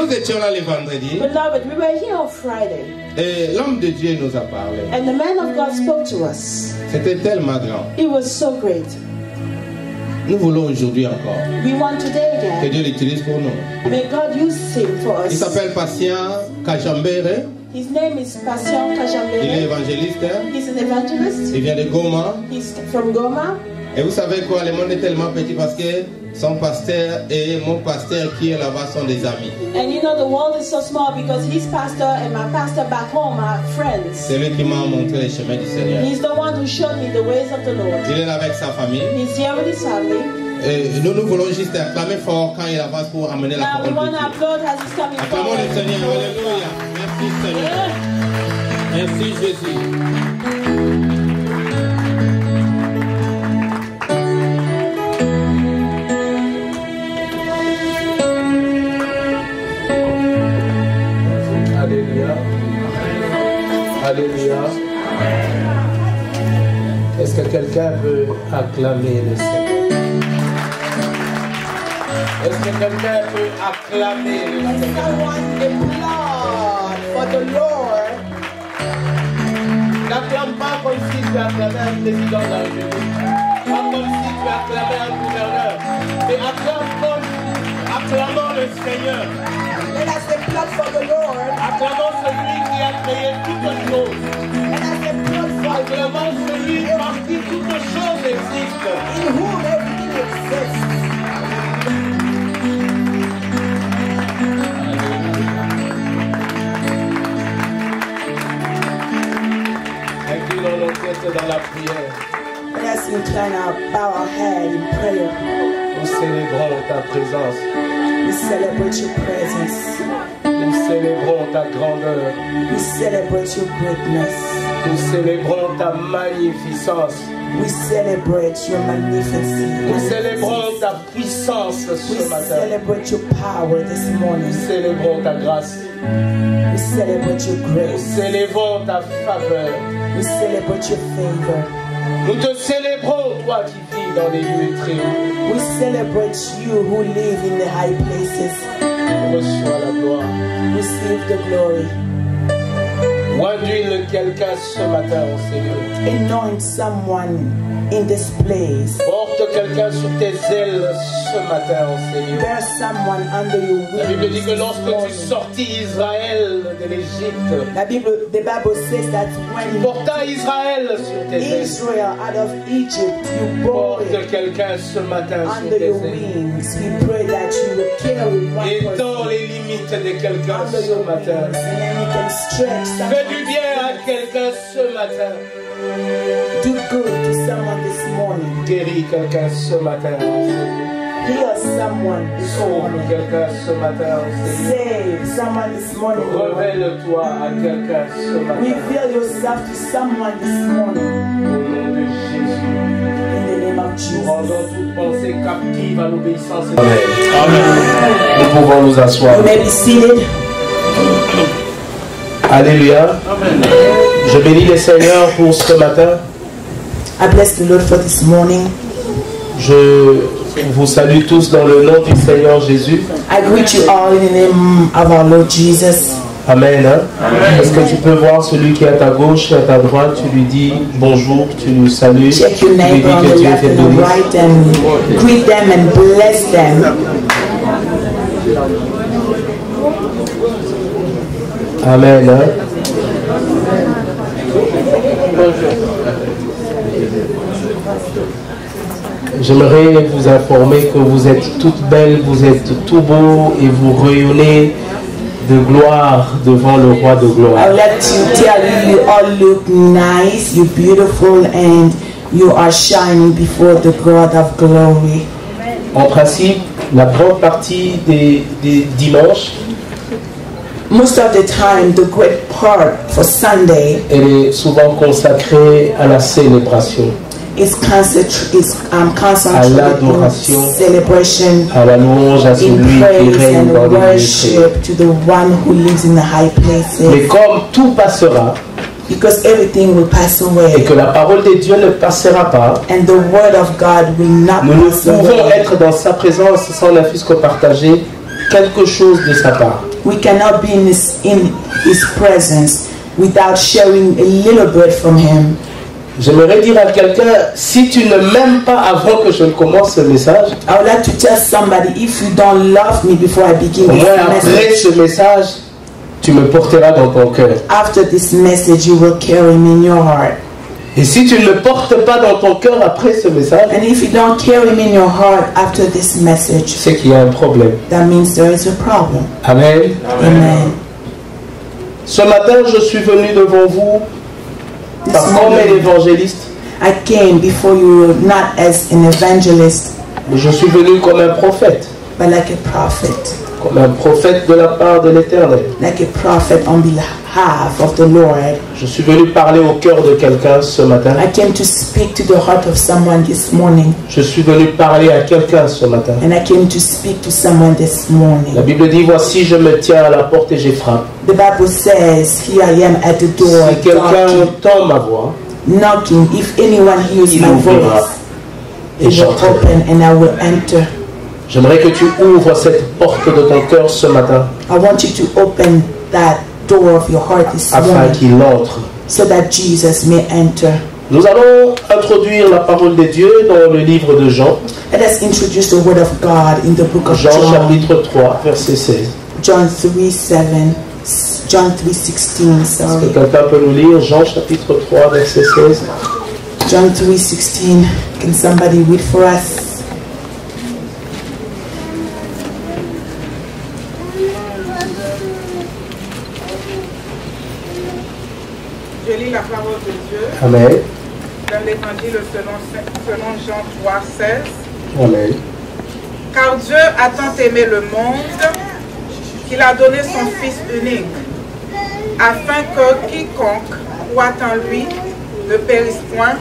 nous étions là le vendredi. Beloved, we were here on Friday. Et l'homme de Dieu nous a parlé. And the man of God spoke to us. C'était tellement grand. It was so great. Nous voulons aujourd'hui encore We want today que again. Dieu l'utilise pour nous. May God use him for Il us. s'appelle Patient Kajambere. His name is Patient Il est Kajambere. évangéliste. He's an evangelist. Il vient de Goma. He's from Goma. Et vous savez quoi, le monde est tellement petit parce que son pasteur et mon pasteur qui est là-bas sont des amis. And you know the world is so small because his pastor and my pastor back home are friends. C'est lui qui m'a montré les chemins du Seigneur. He's the one who showed me the ways of the Lord. Il est là avec sa famille. He's here with his family. Et nous voulons juste acclamer fort quand il avance pour amener la Now we parole want de to Dieu. applaud as he's coming Acclamons le forward. Seigneur. Alléluia. Merci Seigneur. Merci Jésus. Alléluia. Alléluia. Est-ce que quelqu'un veut acclamer le Seigneur? Est-ce que quelqu'un peut acclamer le Seigneur? Someone applaud for the Lord. N'acclame pas comme si tu acclamais un président de la République. Pas comme si tu acclamais un gouverneur. Mais acclame comme acclamant le Seigneur. Let us applaud for the Lord. Acclamant celui qui a créé toutes choses. Let us applaud for Acclamant celui par qui toutes choses existent. in whom everything exists. Inclinons nos têtes dans la prière. Let us incline our bow our head in prayer. Nous célébrons ta présence. We celebrate your presence. Nous célébrons ta grandeur. We celebrate your greatness. Nous célébrons ta magnificence. We celebrate your magnificence. Nous célébrons ta puissance We ce matin. celebrate your power this Nous morning. célébrons ta grâce. We celebrate your Nous grace. célébrons ta faveur. We celebrate your favor. Nous te célébrons, toi qui vis dans les lieux très hauts. We celebrate you who live in the high places. Reçois la gloire. Receive the glory. Conduis quelqu'un ce matin, oh Seigneur. Anoint someone in this place. Porte quelqu'un sous tes ailes ce matin, oh Seigneur. There's someone under your La Bible dit wings. que this lorsque tu morning. sortis Israël de l'Égypte, The Bible says that when porta Israël sur tes ailes. Israel out of Egypt, you brought Porte it quelqu'un ce matin sur under tes your ailes. wings. We pray that you will carry one Étends person les limites de quelqu'un under ce your matin. wings, and then you can stretch Fais someone. du bien à quelqu'un ce matin. Do good to someone this morning. Guéris quelqu'un ce matin. Heal someone this Sauve morning. quelqu'un ce matin. Seigneur. Save someone this morning. Lord. Révèle-toi à quelqu'un ce matin. Reveal yourself to someone this morning. Au nom de Jésus. In the name of Nous Jesus. rendons toute pensée captive à l'obéissance. Amen. Nous pouvons nous asseoir. You may be seated. Alléluia. Je bénis le Seigneur pour ce matin. I bless the Lord for this morning. Je vous salue tous dans le nom du Seigneur Jésus. I greet you all in the name of our Lord Jesus. Amen. Est-ce que tu peux voir celui qui est à ta gauche et à ta droite? Tu lui dis bonjour, tu lui salues. Check your Tu lui neighbor on dis the que Dieu left te and the bénisse. right and greet them and bless them. Amen. J'aimerais vous informer que vous êtes toutes belles, vous êtes tout beaux et vous rayonnez de gloire devant le roi de I gloire. would like to tell you, you all look nice, you're beautiful, and you are shining before the God of glory. En principe, la grande partie des dimanches, Most of the time, the great part for Sunday elle est souvent consacrée à la célébration, is concentrated l'adoration, in celebration, à la louange à in celui qui praise règne dans and les lieux très hauts. worship to the one who lives in the high places. Mais comme tout passera Because everything will pass et away, que la parole de Dieu ne passera pas, and the word of God will not nous ne pass pouvons away. être dans sa présence sans ne fût-ce que partager quelque chose de sa part. We cannot be in his presence without sharing a little bit from him. J'aimerais dire à quelqu'un, si tu ne m'aimes pas avant que je ne commence ce message, I would like to tell somebody, if you don't love me before I begin au this moins après message, ce message, tu me porteras dans ton cœur. after this message you will carry me in your heart. Et si tu ne me portes pas dans ton cœur après ce message, And if you don't carry me in your heart after this tu message, sais qu'il y a un problème. that means there is a problem. Amen. Amen. Ce matin, je suis venu devant vous This pas comme un morning, évangéliste, I came before you not as an evangelist, mais je suis venu comme un prophète. but like a prophet. Comme un prophète de la part de l'Éternel. Like a prophet on behalf of the Lord. Je suis venu parler au cœur de quelqu'un ce matin. I came to speak to the heart of someone this morning. Je suis venu parler à quelqu'un ce matin. And I came to speak to someone this La morning. Bible dit, voici, je me tiens à la porte et j'ai frappe. The Bible says, here I am at the door, Si quelqu'un knocking, entend ma voix, knocking. If anyone hears il my ouvrira voice, et it will j'entrerai. open and I will enter. J'aimerais que tu ouvres cette porte de ton cœur ce matin I want you to open that door of your heart this afin morning qu'il entre. so that Jesus may enter. Nous allons introduire la parole de Dieu dans le livre de Jean. Let us introduce the word of God in the book of Jean John. chapitre 3, verset 16. John 3:7, John 3:16, Est-ce que sorry. quelqu'un peut nous lire Jean chapitre 3, verset 16? John 3:16. Can somebody read for us? Je lis la parole de Dieu Amen. dans l'évangile selon Jean 3, 16. Amen. Car Dieu a tant aimé le monde qu'il a donné son Fils unique, afin que quiconque croit en lui ne périsse point,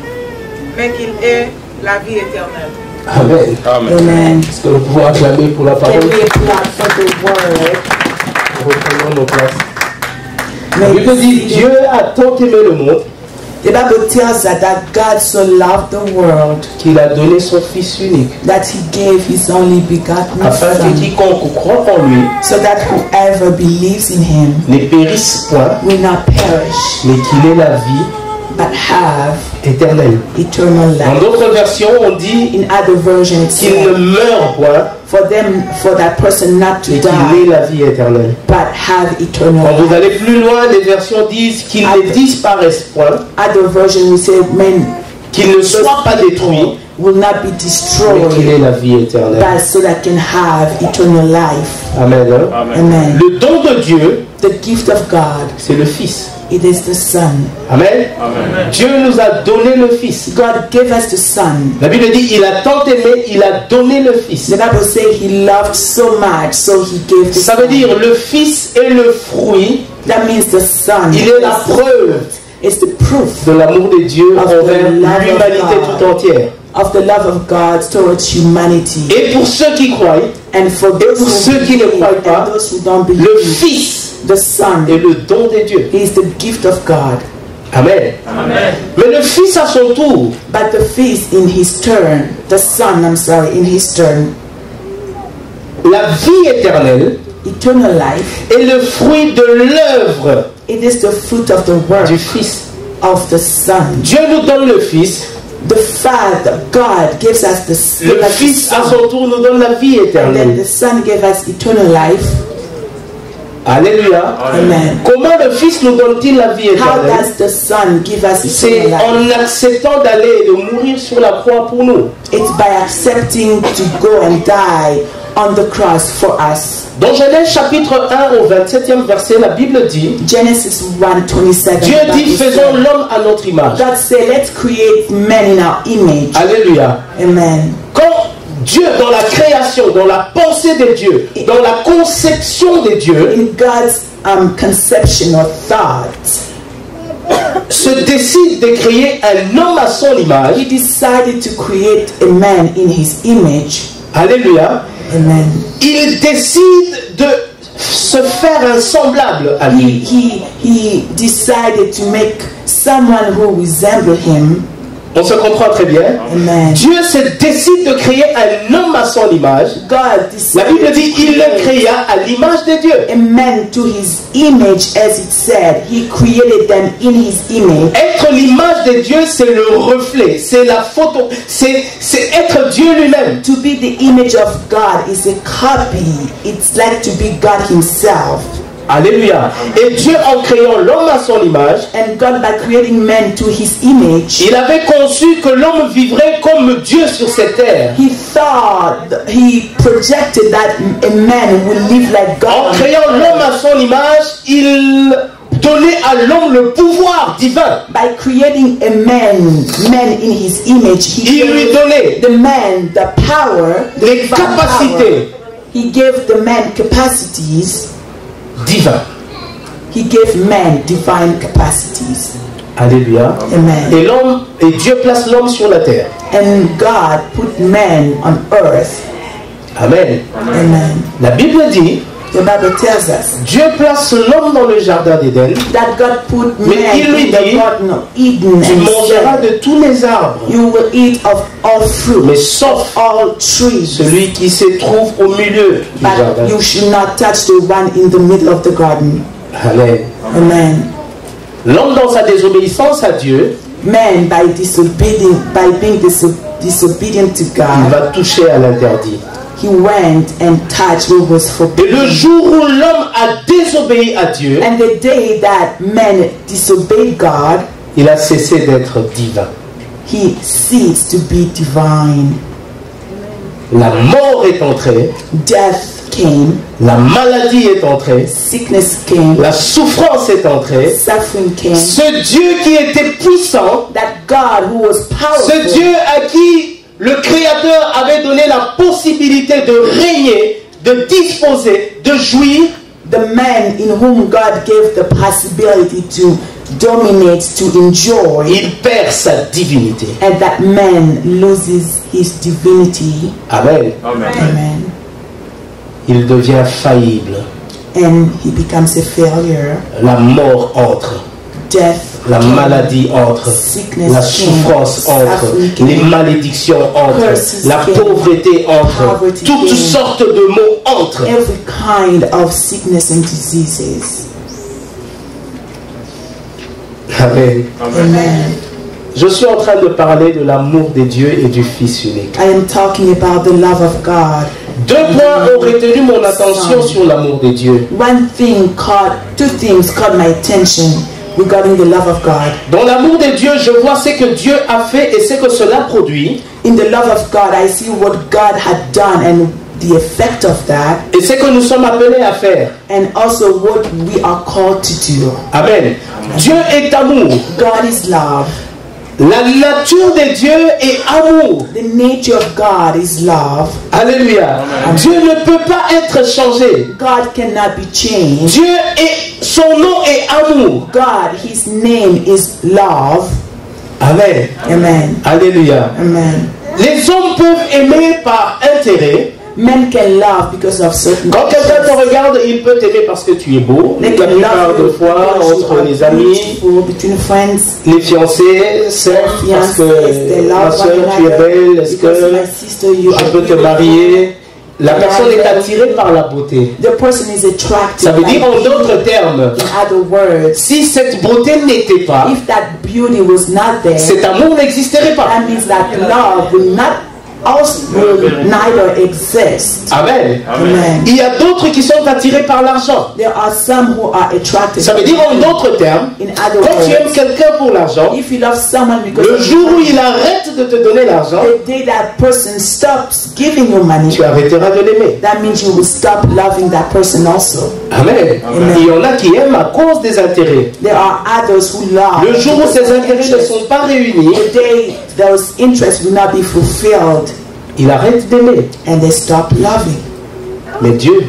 mais qu'il ait la vie éternelle. Amen. Amen. Est-ce que nous pouvons acclamer pour la Can parole? we applaud for the word? Reprenons nos places. La May Bible we dit, see Dieu a tant aimé le monde The Bible tells us that God so loved the world qu'il a donné son Fils unique, that he gave his only begotten afin que Son, quiconque croit en lui so that whoever believes in him ne périsse point, will not perish, mais qu'il ait la vie but have éternelle. eternal Dans life. d'autres versions, on dit In other versions, it qu'il ne says, meurt point, for that person not to mais qu'il die, ait la vie éternelle. but have eternal Quand vous life. allez plus loin, les versions disent qu'il ne disparaisse point, Other versions will say, men, qu'il ne soit pas détruit, will not be mais qu'il destroyed, ait la vie éternelle. but so that can have eternal life. Amen. Hein? Amen. Le don de Dieu, The gift of God, c'est le Fils. it is the Son. Amen. Dieu nous a donné le Fils. God gave us the Son. La Bible dit, il a tant aimé, il a donné le Fils. The Bible says he loved so much, so he gave the Ça veut Son. dire, le Fils est le fruit, That means the Son. il est la preuve It's the proof de l'amour de Dieu envers l'humanité tout entière. of the love of God towards humanity. Et pour ceux qui croient, And for those pour who ceux qui ne believe croient pas, and those who don't le believe, Fils the Son est le don de Dieu. is the gift of God. Amen. Mais le Fils à son tour, But the Fist in his turn, the Son, in his turn, la vie éternelle eternal life, est le fruit de l'œuvre it is the fruit of the work du Fils. of the Son. Dieu nous donne le Fils, The Father, God gives us le the Fils à Son, son tour nous donne la vie and then éternelle. the Son gave us eternal life. Alléluia. Amen. Comment le Fils nous donne-t-il la vie How éternelle? does the Son give us C'est eternal life? en acceptant d'aller et de mourir sur la croix pour nous. It's by accepting to go and die on the cross for us. Dans Genèse chapitre 1 au 27e verset, la Bible dit, Genesis 1:27. Dieu dit, faisons l'homme à notre image. God said, let's create man in our image. Alléluia. Amen. Quand Dieu, dans la création, dans la pensée de Dieu, dans la conception de Dieu, In God's conception or thought, se décide de créer un homme à son He image, decided to create a man in His image. alléluia, Amen. il décide de se faire un semblable à lui. He decided to make someone who resembled Him. On se comprend très bien. Amen. Dieu se décide de créer un homme à son image. God La Bible decided dit to il le create créa à l'image de Dieu. a man to his image, as it said. He created them in his image. Être l'image de Dieu, c'est le reflet, c'est la photo, c'est être Dieu lui-même. To be the image of God is a copy. It's like to be God himself. Alléluia. Et Dieu, en créant l'homme à son image, And God, by creating man to his image, il avait conçu que l'homme vivrait comme Dieu sur cette terre. he thought, he projected that a man will live like En God. créant l'homme à son image, il donnait à l'homme le pouvoir divin. By creating a man in his image, he Il lui gave donnait the man the power, the les divine capacités power. He gave the man capacities. divines. He gave man divine capacities. Alléluia. Amen. Et Dieu place l'homme sur la terre. And God put man on earth. Amen. Amen. La Bible dit, The Bible tells us Dieu place l'homme dans le jardin d'Éden. that God put Mais man il lui in the dit, Garden of Eden Tu and mangeras said, de tous les arbres, you will eat of all fruit, mais sauf all trees, celui qui se trouve au milieu du but jardin. you should not touch the one in the middle of the garden. Amen. Amen. L'homme dans sa désobéissance à Dieu, Man, by being disobedient to il God, va toucher à l'interdit. he went and touched what was Et forbidden. le jour où l'homme a désobéi à Dieu, And the day that man disobeyed God, il a cessé d'être divin. he ceased to be divine. La mort est entrée, Death came, la maladie est entrée, sickness came, la souffrance est entrée. suffering came. Ce Dieu qui était puissant, That God who was ce powerful, Dieu à qui le Créateur avait donné la possibilité de régner, de disposer, de jouir, the man in whom God gave the possibility to dominate, to enjoy, il perd sa divinité. and that man loses his divinity. Amen. Amen. Il devient faillible. And he becomes a failure. La mort entre. Death, La maladie entre, sickness la came, souffrance entre, suffering came, les malédictions entrent, curses la came, pauvreté entre, poverty toutes came, sortes de maux entrent. every kind of sickness and diseases. Amen. Amen. Je suis en train de parler de l'amour de Dieu et du Fils unique. I am talking about the love of God. Deux points ont retenu mon attention sur l'amour de Dieu. Two things caught my attention regarding the love of God. Dans l'amour de Dieu, je vois ce que Dieu a fait et ce que cela produit. In the love of God, I see what God had done and the effect of that, et ce que nous sommes appelés à faire. and also what we are called to do. Amen. Dieu est amour. God is love. La nature de Dieu est amour. The nature of God is love. Alléluia. Dieu ne peut pas être changé. God cannot be changed. Dieu est, son nom est amour. God, his name is love. Amen. Amen. Alléluia. Amen. Les hommes peuvent aimer par intérêt. Men can love because of certain Quand quelqu'un te actions. regarde, il peut t'aimer parce que tu es beau. They La can plupart love de you fois, because you entre are les amis, beautiful, between friends. les fiancés s'aiment parce They que ma love soeur, one tu es another belle, est-ce because my que sister, you je are peux te beautiful. marier? La personne est attirée par la beauté. The person is attracted. Ça veut dire en by d'autres beauty. termes, In other words, si cette beauté n'était pas, if that beauty was not there, cet amour n'existerait pas. that means that love will neither exist. Amen. Amen. Il y a d'autres qui sont attirés par l'argent. There are some who are attracted. Ça veut dire en d'autres termes, In other quand tu aimes words, quelqu'un pour l'argent, if you love someone because le of jour où money, il arrête de te donner l'argent, the day that person stops giving you money, tu arrêteras de l'aimer. that means you will stop loving that person also. Amen. Il y en a qui aiment à cause des intérêts. There are others who love. Le jour où because ces of intérêts ne interest. sont pas réunis, The day those interests will not be fulfilled, il arrête d'aimer. and they stop loving. Mais Dieu,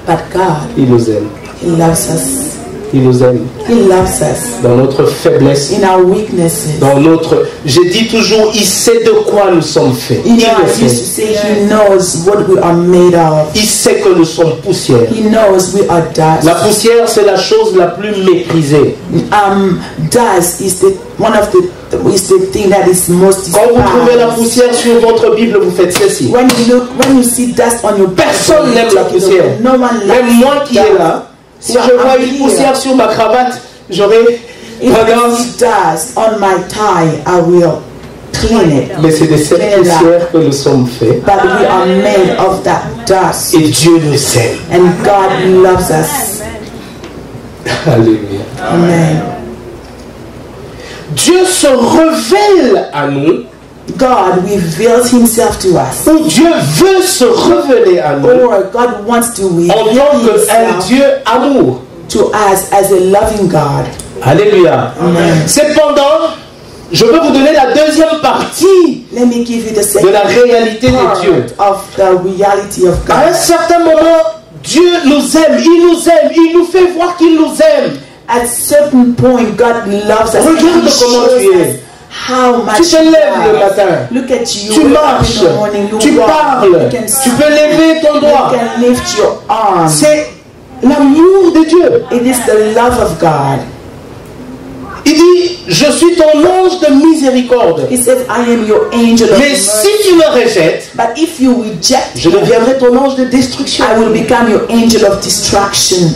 But God, il nous aime. He loves us. Il nous aime. He loves us. Dans notre faiblesse. In our weaknesses. Dans notre... Je dis toujours, il sait de quoi nous sommes faits. You know, Il le I used to sait. say He knows what we are made of. Il sait que nous sommes poussière. He knows we are dust. La poussière, c'est la chose la plus méprisée. Dust is the thing that is most Quand vous trouvez la despised. poussière sur votre Bible, vous faites ceci. When you see dust on your Bible, Personne n'aime la poussière. No one likes Même moi qui est là, si je vois une poussière sur ma cravate, j'aurais If I tendance. see dust on my tie, I will clean it. Mais c'est de cette Clean it up. poussière que nous sommes faits. But we are made of that dust. Et Dieu nous aime. And God loves us. Alléluia. Amen. Dieu se révèle à nous, God reveals Himself to us. ou Dieu veut se révéler à nous Or God wants to en reveal tant qu'un Himself Dieu amour. to us as a loving God. Alléluia. Amen. Cependant, je veux vous donner la deuxième partie Let me give you the de la second réalité de Dieu. part of the reality of À un God. certain moment, Dieu nous aime, il nous fait voir qu'il nous aime. At certain point, God loves us. Regarde He comment shows tu es. us how much Tu te He lèves le loves. matin, Look at you. tu wake up marches, in the morning, you tu walk, parles, you can tu peux lever ton you doigt. can lift your arm. C'est l'amour de Dieu. It is the love of God. Il dit, je suis ton ange de miséricorde. He says, I am your angel of Mais mercy. si tu me rejettes, But if you reject je Him, deviendrai ton ange de destruction. I will become your angel of destruction.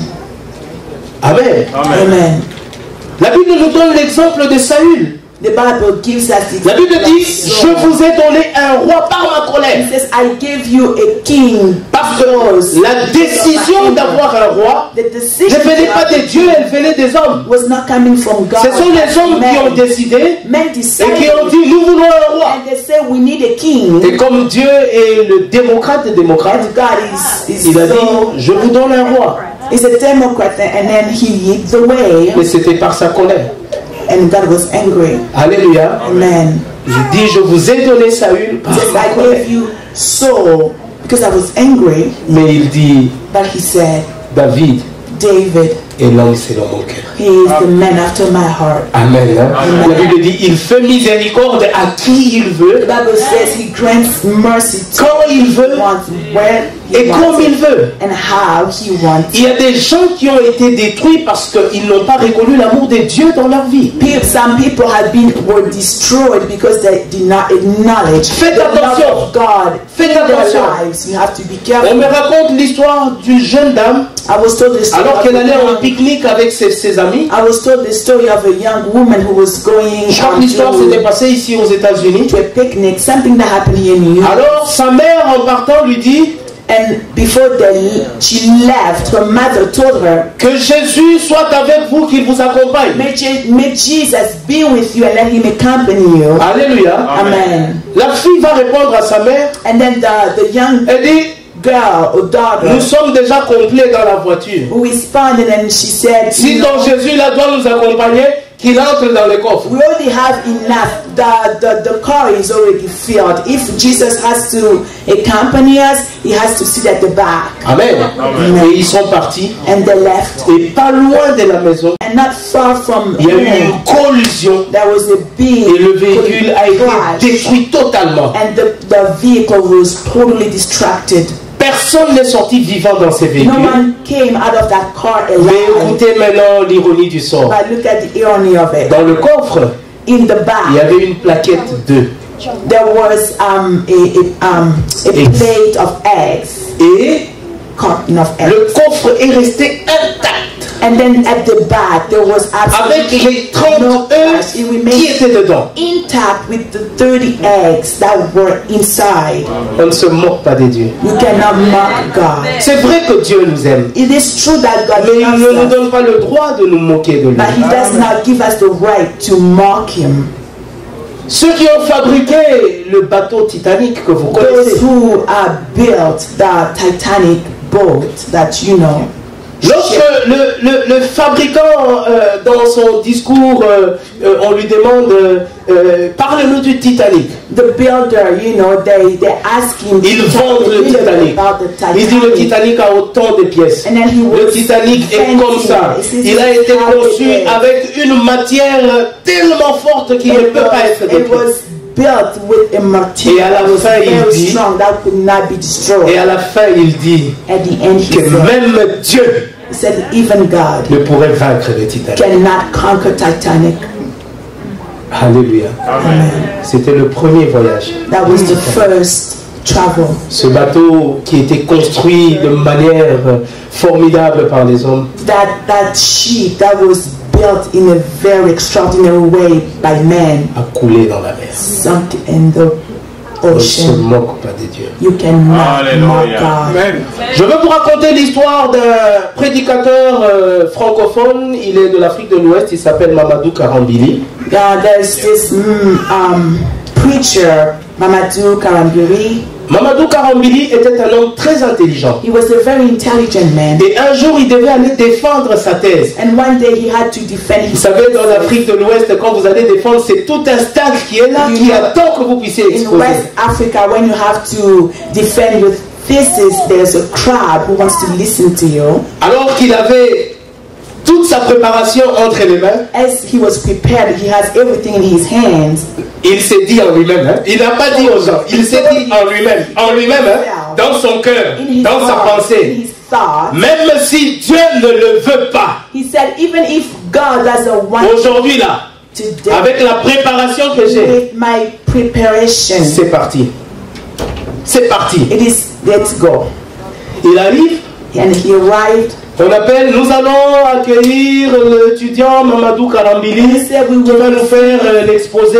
Amen. Amen. La Bible nous donne l'exemple de Saül. The Bible gives us the La Bible dit, je Saul. vous ai donné un roi par ma He colère. says, I gave you a king. Parce que la décision d'avoir un roi The ne decision venait pas de Dieu, elle venait des hommes. was not coming from God. Ce sont les hommes qui ont décidé Men et qui decided, ont dit, nous voulons un roi. and they say we need a king. Et comme Dieu est le démocrate des démocrates, And God is il a dit, so, je vous donne un roi. he's a Democrat, and then he hid the way, Mais c'était par sa colère. and God was angry. Alléluia. Amen. Je dis, je vous ai donné Saül par He says, ma I colère. gave you Saul because I was angry, Mais il dit, but he said, David David, est l'homme selon mon cœur. he is the man after my heart. Amen. Hein? La Bible dit, il fait miséricorde à qui il veut, The Bible says he grants mercy to quand il veut wants, where et he comme wants, il veut. and how he wants. Il y a des gens qui ont été détruits parce qu'ils n'ont pas reconnu l'amour de Dieu dans leur vie. Some people were destroyed because they did not acknowledge Faites the love attention. of God Faites in their attention. lives. You have to be On careful. me raconte l'histoire d'une jeune dame, I was told the story alors of qu'elle a allait en young- pique-nique avec ses amis. I was told the story of a young woman who was going Je crois que l'histoire s'était passée ici aux États-Unis. to a picnic, something that happened here in New York. Alors sa mère en partant lui dit And before she left, her mother told her, que Jésus soit avec vous, qu'il vous accompagne. may Jesus be with you and let him accompany you. Alléluia. Amen. La fille va répondre à sa mère. And then the young Elle dit, girl or daughter nous sommes déjà complets dans la voiture. who responded and she said, Si "You ton know, Jésus là doit nous accompagner, qu'il entre dans le coffre. we already have enough. The car is already filled. If Jesus has to accompany us, he has to sit at the back." Amen. Et ils sont partis. And they left. Et pas loin de la maison, And not far from il y a eu home, une collision. there was a big Et le véhicule a été crash. détruit totalement. And the vehicle was totally distracted. Personne n'est sorti vivant dans ces No véhicules. one came out of that car Mais alive. écoutez maintenant l'ironie du sort. But look at the irony of it. Dans le coffre, In the il y back, avait une plaquette d'œufs. there was a plate of eggs, Et carton of eggs. le coffre est resté intact. And then at the back, there was Avec absolutely les 30 no crash. œufs It qui remained étaient dedans. intact with the 30 eggs that were inside. On ne se moque pas de Dieu. You cannot mock God. C'est vrai que Dieu nous aime. It is true that God Mais il ne nous loves us, donne pas le droit de nous moquer de lui. but He does not give us the right to mock Him. Ceux qui ont fabriqué le bateau Titanic que vous Those connaissez, who built the Titanic boat that you know, Lorsque le fabricant, dans son discours, on lui demande, parle-nous du Titanic. The builder, you know, they ask him. Il vend le Titanic. Il dit le Titanic a autant de pièces. Le Titanic est comme ça. Il a été conçu avec une matière tellement forte qu'il ne peut pas être détruit. Built with a material et à la fin il dit, strong that could not be destroyed. Et à la fin il dit at the end, que même Dieu said, even God ne pourrait vaincre le Titanic. Cannot conquer Titanic. Alléluia. C'était le premier voyage. That was the first travel. Ce bateau qui était construit de manière formidable par les hommes. That ship that was built in a very extraordinary way by man. A coulé dans la mer. Sunk in the ocean. On ne se moque pas de Dieu. You cannot mock God. Je veux vous raconter l'histoire d'un prédicateur francophone. Il est de l'Afrique de l'Ouest. Il s'appelle Mamadou Karambili. There's this preacher, Mamadou Karambili. Mamadou Karambili était un homme très intelligent. He was a very intelligent man. Et un jour, il devait aller défendre sa thèse. And one day he had to defend his. Vous savez, dans l'Afrique de l'Ouest, quand vous allez défendre, c'est tout un stade qui est là, qui attend que vous puissiez exposer. In West Africa, when you have to defend your thesis, there's a crowd who wants to listen to you. Alors qu'il avait toute sa préparation entre les mains, as he was prepared, he has everything in his hands. Il s'est dit en lui-même, hein? Il n'a pas dit aux gens, il s'est dit en lui-même, hein? Dans son cœur, dans sa pensée, même si Dieu ne le veut pas, he said, even if God doesn't want aujourd'hui là, avec la préparation que j'ai, c'est parti. C'est parti. It is, let's go. Il arrive, and he arrived. On appelle, nous allons accueillir l'étudiant Mamadou Karambili qui va nous faire l'exposé.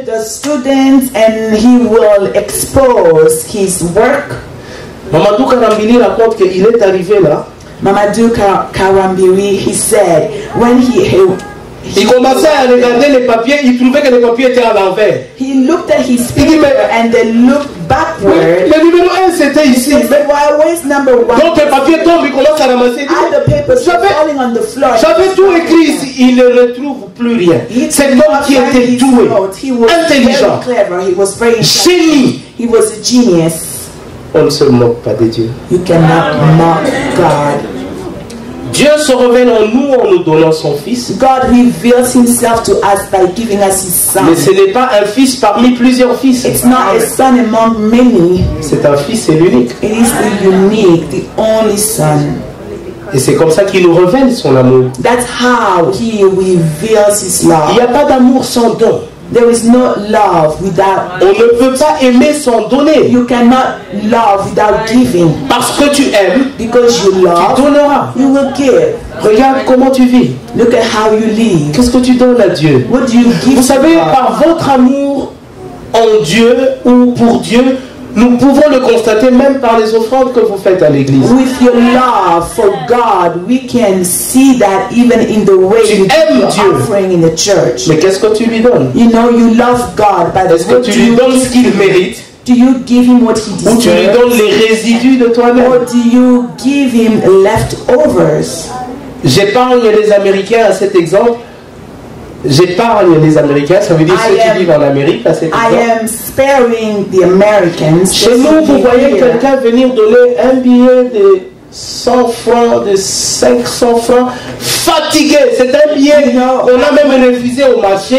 The students, and he will expose his work. Mamadou Karambili raconte qu'il est arrivé là. Mamadou Karambili, he said, when il commençait à regarder les papiers, il trouvait que les papiers étaient à l'envers. He looked at his paper and then looked backward. Le numéro 1 c'était ici. Where's number 1? Donc les papiers tombent, il commence à ramasser. J'avais tout écrit ici, il ne retrouve plus rien. C'est l'homme qui était doué, intelligent, génie. He was a genius. On ne se moque pas de Dieu. You cannot mock God. Dieu se révèle en nous en nous donnant son Fils. God reveals himself to us by giving us his son. Mais ce n'est pas un fils parmi plusieurs fils. It's not a son among many. C'est un fils et l'unique. It is the unique, the only son. Et c'est comme ça qu'il nous révèle son amour. That's how he reveals his love. Il n'y a pas d'amour sans don. There is no love without. On ne peut pas aimer sans donner. You cannot love without giving. Parce que tu aimes, because you love, tu donneras. You will give. Regarde comment tu vis. Look at how you live. Qu'est-ce que tu donnes à Dieu? What do you give? Vous savez, par votre amour en Dieu ou pour Dieu, nous pouvons le constater même par les offrandes que vous faites à l'église. With your love for God, we can see that even in the way you give your offering in the church. Mais qu'est-ce que tu lui donnes? You know you love God, but est-ce que tu lui donnes ce qu'il mérite? Do you give him what he deserves? Ou tu lui donnes les résidus de toi-même? Or do you give him leftovers? J'épargne les Américains à cet exemple. J'épargne les Américains, ça veut dire ceux qui vivent en Amérique à cet exemple. I am sparing the Americans. Chez nous, vous voyez quelqu'un venir donner un billet de 100 francs, de 500 francs, fatigué. C'est un billet qu'on a même refusé au marché.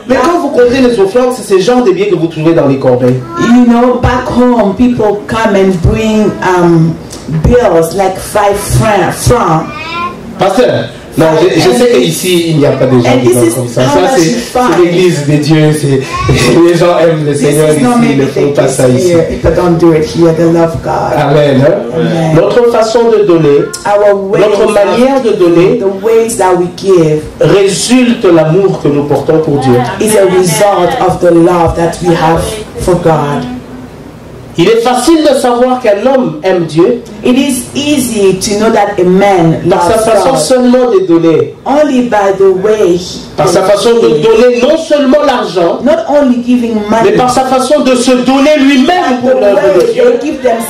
Mais quand vous comptez les offrandes, c'est ce genre de billets que vous trouvez dans les corbeilles. You know, back home, people come and bring bills like 5 francs. Pasteur, non, je sais qu'ici, il n'y a pas de gens qui sont comme ça. Ça, c'est l'église de Dieu. Les gens aiment le Seigneur ici, ils ne font pas ça ici. Amen. Amen. Notre façon de donner, notre manière de donner, résulte l'amour que nous portons pour Dieu. Is a result of the love that we have for God. Il est facile de savoir qu'un homme aime Dieu. It is easy to know that a man loves par sa façon God. Seulement de donner. Only by the way par sa façon de donner non seulement l'argent, not only giving money, mais par sa façon de se donner lui-même pour l'œuvre de Dieu.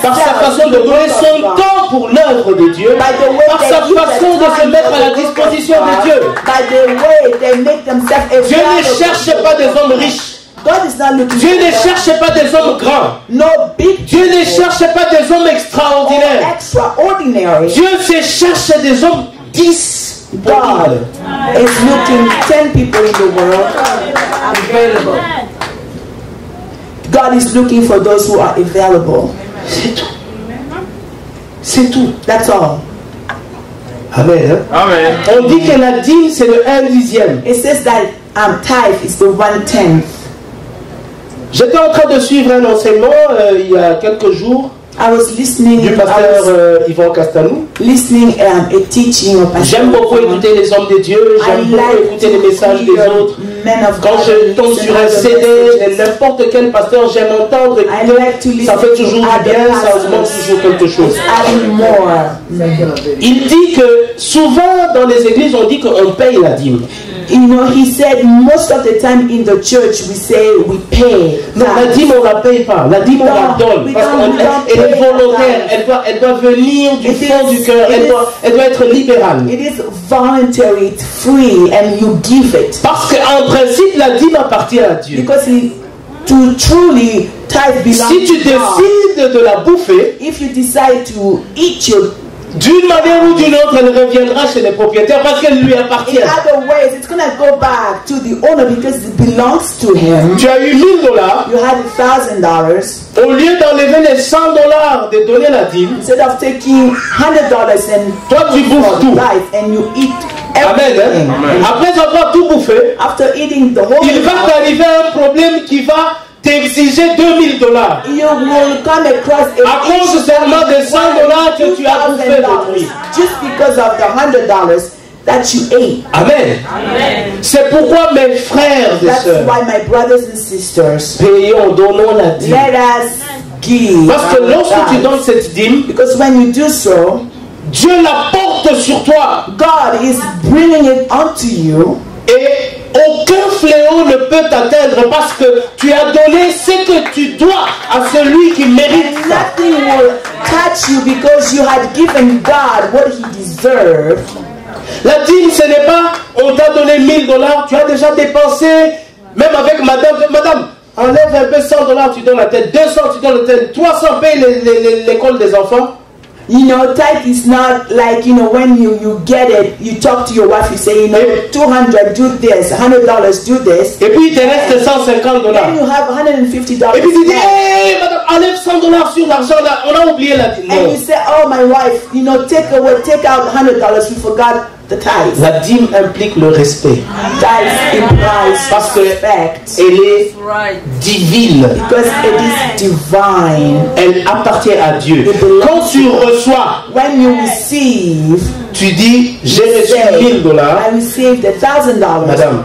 Par sa façon de donner son temps pour l'œuvre de Dieu, By the way par they sa use façon the de se time mettre for à la the work of disposition de God, Dieu. by the way they make themselves Dieu ne available. cherche pas des hommes riches. God is not looking Dieu ne for cherche pas des hommes grands. no big Dieu ne people cherche pas des hommes or extraordinaires. extraordinary. Dieu se cherche des hommes disponibles. God is looking 10 people in the world available. God is looking for those who are available. C'est tout. C'est tout. That's all. Amen. Hein? Amen. On dit que la dîme, c'est le 1/10. It says that tithe is the 1/10. J'étais en train de suivre un enseignement il y a quelques jours I was listening. du pasteur Yvan Castanou. A teaching of Pastor. J'aime beaucoup écouter les hommes de Dieu, j'aime beaucoup écouter les messages des autres. Quand je tombe sur un CD, n'importe quel pasteur, j'aime entendre écouter. Ça fait toujours du bien, ça augmente toujours quelque chose. Il dit que souvent dans les églises, on dit qu'on paye la dîme. You know, he said most of the time in the church we say we pay. Non, la dîme on la paye pas, la dîme on la donne parce qu'elle est volontaire, elle doit venir du fond du cœur, elle doit être libérale. It is voluntary, it's free, and you give it. Parce qu'en principe la dîme appartient à Dieu. Because to truly tithe belongs si tu to God. décides de la bouffer, If you decide to eat your d'une manière ou d'une autre, elle reviendra chez les propriétaires parce qu'elle lui appartient. in other ways, it's gonna go back to the owner because it belongs to him. Tu as eu $1000. You had $1,000. Au lieu d'enlever les $100 de donner la dîme, Instead of taking $100 and toi tu bouffes tout. life and you eat Amen, everything. hein? Après avoir tout bouffé, After eating the whole il va amount, t'arriver un problème qui va t'exiger $2000. you will come across À cause seulement des $100 que tu as bouffé de lui. just because of the $100 that you ate. Amen. C'est pourquoi mes frères et That's sœurs, why my brothers and sisters, payons, donnons la dîme. let us give. Parce que lorsque tu God. donnes cette dîme, Because when you do so, Dieu la porte sur toi God is bringing it onto you. et aucun fléau ne peut t'atteindre parce que tu as donné ce que tu dois à celui qui mérite And ça. nothing will touch you because you had given God what he deserved. La dîme, ce n'est pas on t'a donné $1000, tu as déjà dépensé, même avec madame, enlève un peu $100, tu donnes la tête, 200, tu donnes la tête, 300, paye l'école des enfants. You know, tithe is not like, you know, when you get it, you talk to your wife, you say, you know, 200, do this, $100, do this. Et puis il te reste $150. Then you have $150 Et puis tu dis, left. hey, madame, enlève $100 sur l'argent là, on a oublié la dîme. And Non. you say, oh, my wife, you know, take out $100, we forgot the tithe. La dîme implique le respect. Tithe implies Parce que respect. elle est divine. Because it is divine. Elle appartient à Dieu. Quand tu reçois, When you receive, tu dis, j'ai reçu say, $1000. I received $1,000. Madame,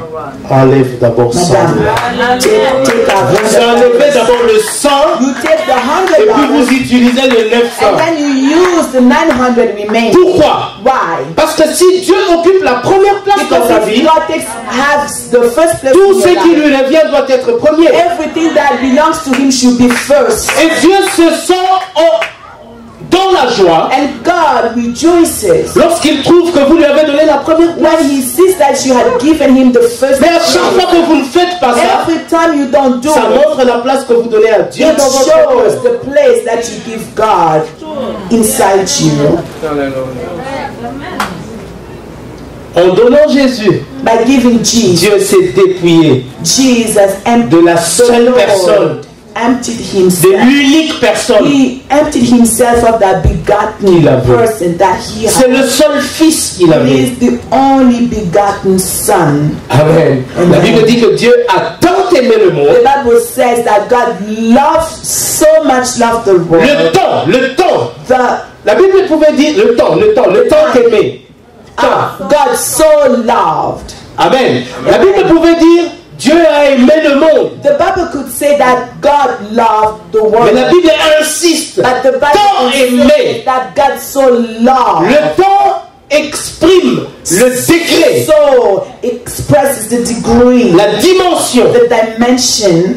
enlève d'abord 100. Madame, take out Vous enlevez d'abord le 100 You take the et puis vous $100 utilisez le 900. and then you use the 900 remaining. Pourquoi? Why? Parce que si Dieu occupe la première place dans sa Because if vie, God has the first place tout in ce your qui life, lui revient doit être premier. everything that belongs to Him should be first. Et Dieu se sent dans la joie And God rejoices lorsqu'il trouve que vous lui avez donné la première place. when He sees that you had given Him the first Mais à chaque place. fois que vous ne faites pas ça, Every time you don't do ça it, montre la place que vous donnez à Dieu it dans votre shows cœur. the place that you give God inside you. En donnant Jésus, By giving Jesus, Dieu s'est dépouillé Jesus emptied de la seule personne, emptied de Himself. l'unique personne. He emptied Himself of that begotten Qu'il avait. person that He C'est had. le seul fils qu'il He avait. is the only begotten Son. Amen. La Bible dit que Dieu a tant aimé le The monde. Bible says that God loved so much loved the world. Le temps. The La Bible pouvait dire le temps qu'aimer. God so loved. Amen. La Bible pouvait dire Dieu a aimé le monde. The Bible could say that God loved the Mais la world. Bible insiste. But the Tant Bible aimé. says that God so loved. Le temps exprime le degré, So expresses the degree, la dimension, the dimension,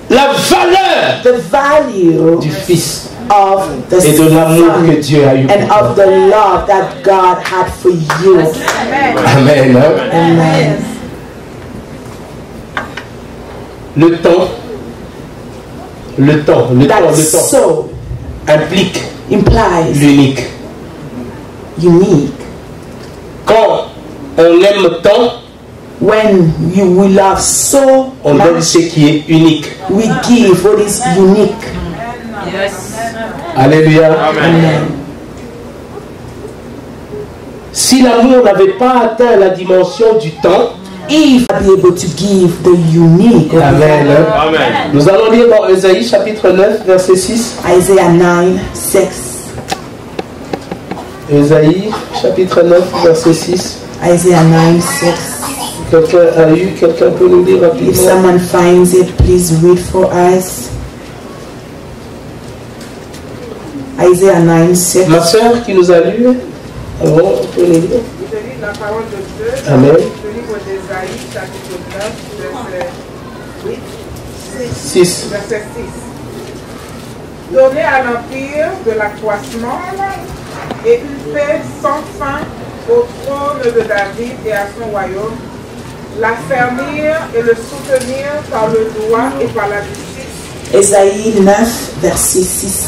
la valeur the value du Fils. of the et de l'amour Son que Dieu a eu and pour of toi. the love that God had for you. Amen. Hein? Amen. Le temps That so implique implies l'unique. unique. Quand on aime tant, When we love so on donne much, ce qui est unique. we give what is unique. Alléluia. Amen. Si l'amour n'avait pas atteint la dimension du temps, If I be able to give the unique, of Amen. God. Amen. Nous allons lire dans Ésaïe chapitre 9, verset 6. Isaiah 9, 6. Ésaïe chapitre 9, verset 6. Isaiah 9, 6. Quelqu'un peut nous lire If rapidement? someone finds it, please read for us. Isaiah 9, 6. Ma soeur qui nous a lu, on peut nous lire. Je lis la parole de Dieu. Amen. Le livre d'Ésaïe, chapitre 9, verset 8, 6. verset 6. Donnez à l'empire de l'accroissement et une paix sans fin au trône de David et à son royaume, l'affermir et le soutenir par le droit et par la justice. Ésaïe 9, verset 6.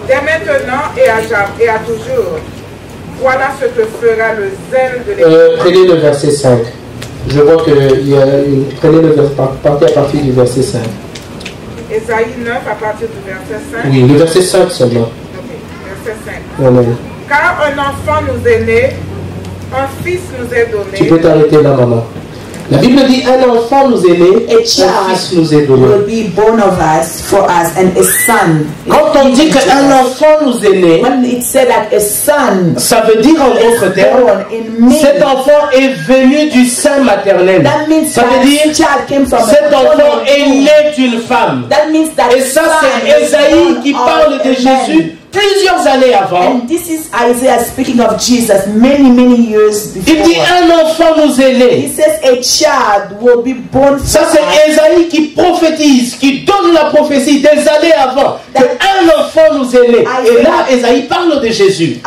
Dès maintenant et à toujours, voilà ce que fera le zèle de l'Éternel. Prenez le verset 5. Je vois qu'il y a une... Prenez le verset, partez à partir du verset 5. Ésaïe 9 à partir du verset 5. Oui, le verset 5 seulement. Ok, verset 5. Amen. Car un enfant nous est né, un fils nous est Tu donné. peux t'arrêter là, maman. La Bible dit un enfant nous est né, A un child fils nous est donné. will be born of us, for us, and a son. Quand on dit qu'un enfant nous est né, When it said that a son ça veut dire en d'autres termes, born in me, cet enfant est venu du sein maternel. that means Ça that veut dire this child came from cet a enfant woman. est né d'une femme. That means that Et ça, son c'est is Ésaïe born qui of parle de a man. Jésus plusieurs années avant. And this is Isaiah speaking of Jesus many years Il before. dit un enfant nous est He né. says a child will be born Ça, for c'est us. Ésaïe qui prophétise, qui donne la prophétie des années avant qu'un enfant nous est né. Et là, Ésaïe parle de Jésus.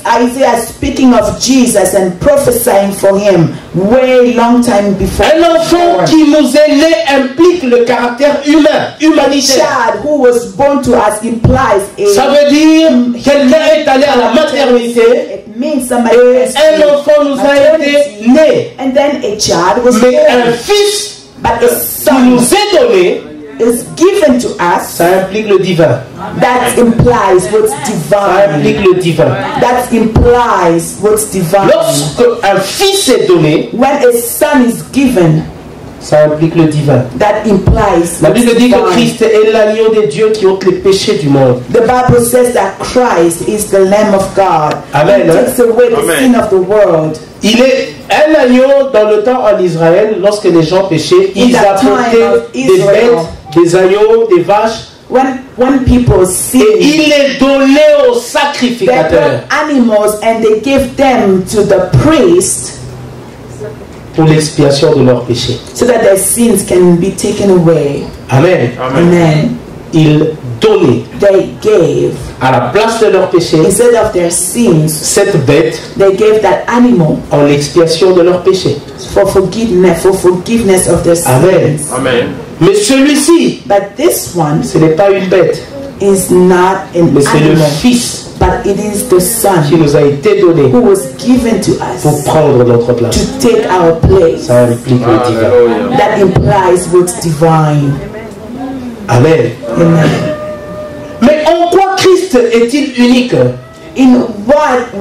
Isaiah speaking of Jesus and prophesying for him way long time before. Un enfant qui nous est né implique le caractère humain, humanitaire. Child who was born to us implies a Ça veut dire quelqu'un est allé à la maternité. It means somebody Un enfant nous a été né. and then a child was Mais un born. fils But a qui nous son est donné, is given to us. ça implique le divin. That implies what's Ça divine. implique le divin. That implies what's divine. Lorsque un fils est donné, When a son is given, ça implique le divin. that implies La what's Bible dit que divine. Christ est l'agneau de Dieu qui ôte les péchés du monde. The Bible says that Christ is the Lamb of God. Amen, He takes away the Amen. sin of the world. Il est un agneau dans le temps en Israël, lorsque les gens péchaient, ils that time apportaient of des Israel. bêtes, des agneaux, des vaches, When people sin, et il les donnait aux they sacrificateurs brought animals and they gave them to the priest pour l'expiation de leurs péchés. so that their sins can be taken away. Amen. Amen. Ils donnaient They gave, à la place de leurs péchés instead of their sins, cette bête they gave that animal en expiation de leurs péchés. for forgiveness of their Amen. sins. Amen. Mais celui-ci, But this one ce n'est pas une bête, is not an mais c'est le animal, Fils but it is the qui Son nous a été donné who was given to pour us prendre notre place. to take our place. Ça implique le divin. Hallelujah. That implies what's divine. Amen. Amen. Mais en quoi Christ est-il unique? In what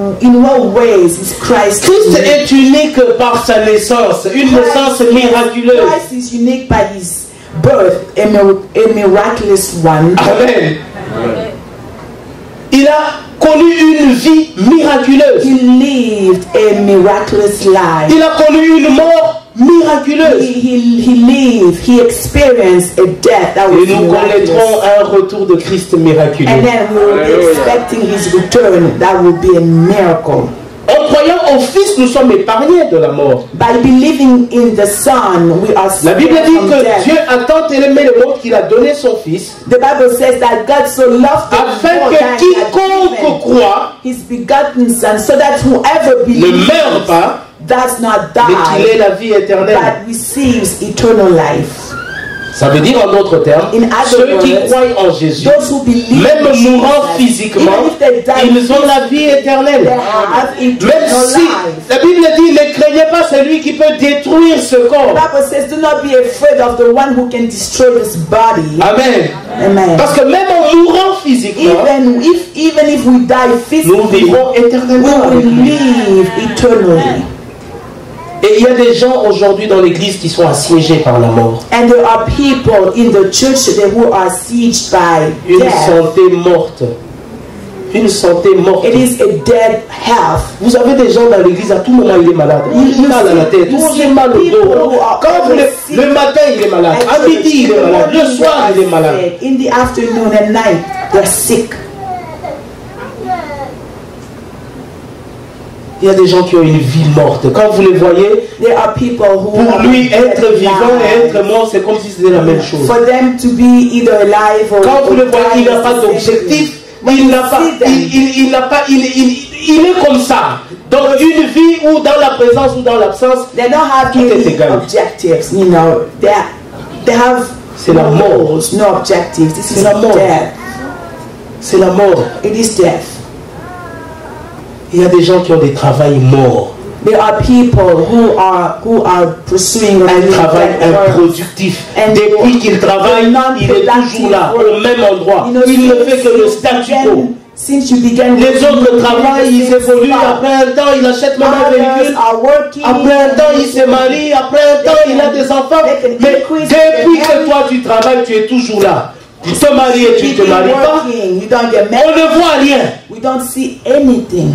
ways is Christ Christ unique? est unique par sa naissance, une naissance miraculeuse. Christ is unique by his birth, a miraculous one. Amen. Il a connu une vie miraculeuse. He lived a miraculous life. Il a connu une mort miraculeuse. He experienced a death that was Et nous miraculous. connaîtrons un retour de Christ miraculeux. And then we will be Hallelujah. expecting his return. That will be a miracle. En croyant au Fils, nous sommes épargnés de la mort. By believing in the Son, we are La Bible spared dit from que death. Dieu a tant aimé le monde qu'il a donné son Fils, The Bible says that God so loved the afin world que that he had quiconque given croit his begotten Son, so that whoever ne believes meurt pas, does not mais qu'il ait die, la vie éternelle. but receives eternal life. Ça veut dire en d'autres termes, In other ceux qui words, croient en Jésus, those who believe même in mourant Jesus, physiquement, even if they die ils ont la vie éternelle. they have Même eternal si life. la Bible dit, ne craignez pas celui qui peut détruire ce The corps. Bible says, do not be afraid of the one who can destroy this body. Amen. Amen. Parce que même en mourant physiquement, Even if we die nous physically, vivrons we éternellement avec will lui. live eternally. Et il y a des gens aujourd'hui dans l'église qui sont assiégés par la mort. And there are people in the church today who are sieged by Une death. santé morte. Une santé morte. It is a dead health. Vous avez des gens dans l'église, à tout moment il est malade. Il a mal à la tête, il a mal au dos. Quand le matin il est malade, à midi il est malade, le soir il est malade. In the afternoon and night, they're sick. Il y a des gens qui ont une vie morte. Quand vous les voyez, There are people who pour are lui être dead vivant et lives. être mort, c'est comme si c'était la même chose. For them to be either alive or Quand vous le voyez, il n'a dying pas is the same d'objectif. thing. Il n'a pas, il n'a pas, il est comme ça. Dans une vie ou dans la présence ou dans l'absence, They don't have tout est any égal. objectives, you know. They have C'est la mort. goals, no objectives. This is C'est la mort. death. C'est la mort. It is death. Il y a des gens qui ont des travails morts, There are people who are pursuing un travail that work. improductif. And Depuis qu'il travaille, il est toujours là, au même endroit. You know, Il ne since fait que le you statu began- quo. Since you began Les working, autres you travaillent, ils began évoluent. to Après un temps, il achète même un Others véhicule. are working. Après un temps, il se marie. Après un temps, il a des enfants. Mais depuis que toi, tu travailles, tu es toujours là. Tu te maries et tu ne te Keep maries pas. working. You don't get On married. ne voit rien. We don't see anything.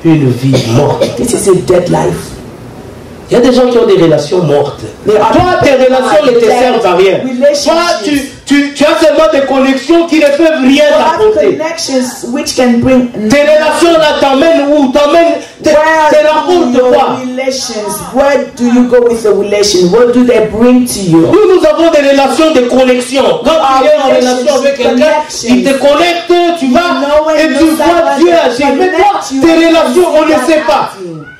Une vie morte. This is a dead life. Il y a des gens qui ont des relations mortes. There are Toi, tes people relations who ne te have servent à rien. dead Toi, tu as seulement des connexions qui ne peuvent rien You have t'apporter. connections which can bring Tes relations là t'emmènent où? Tes rencontres de your quoi? relations? Where do you go with the relation? What do they bring to you? Nous avons des relations de connexion. Quand tu es en relation avec quelqu'un, il te connecte, tu vas et tu vois Dieu agir. Mais toi, tes relations, on ne sait pas.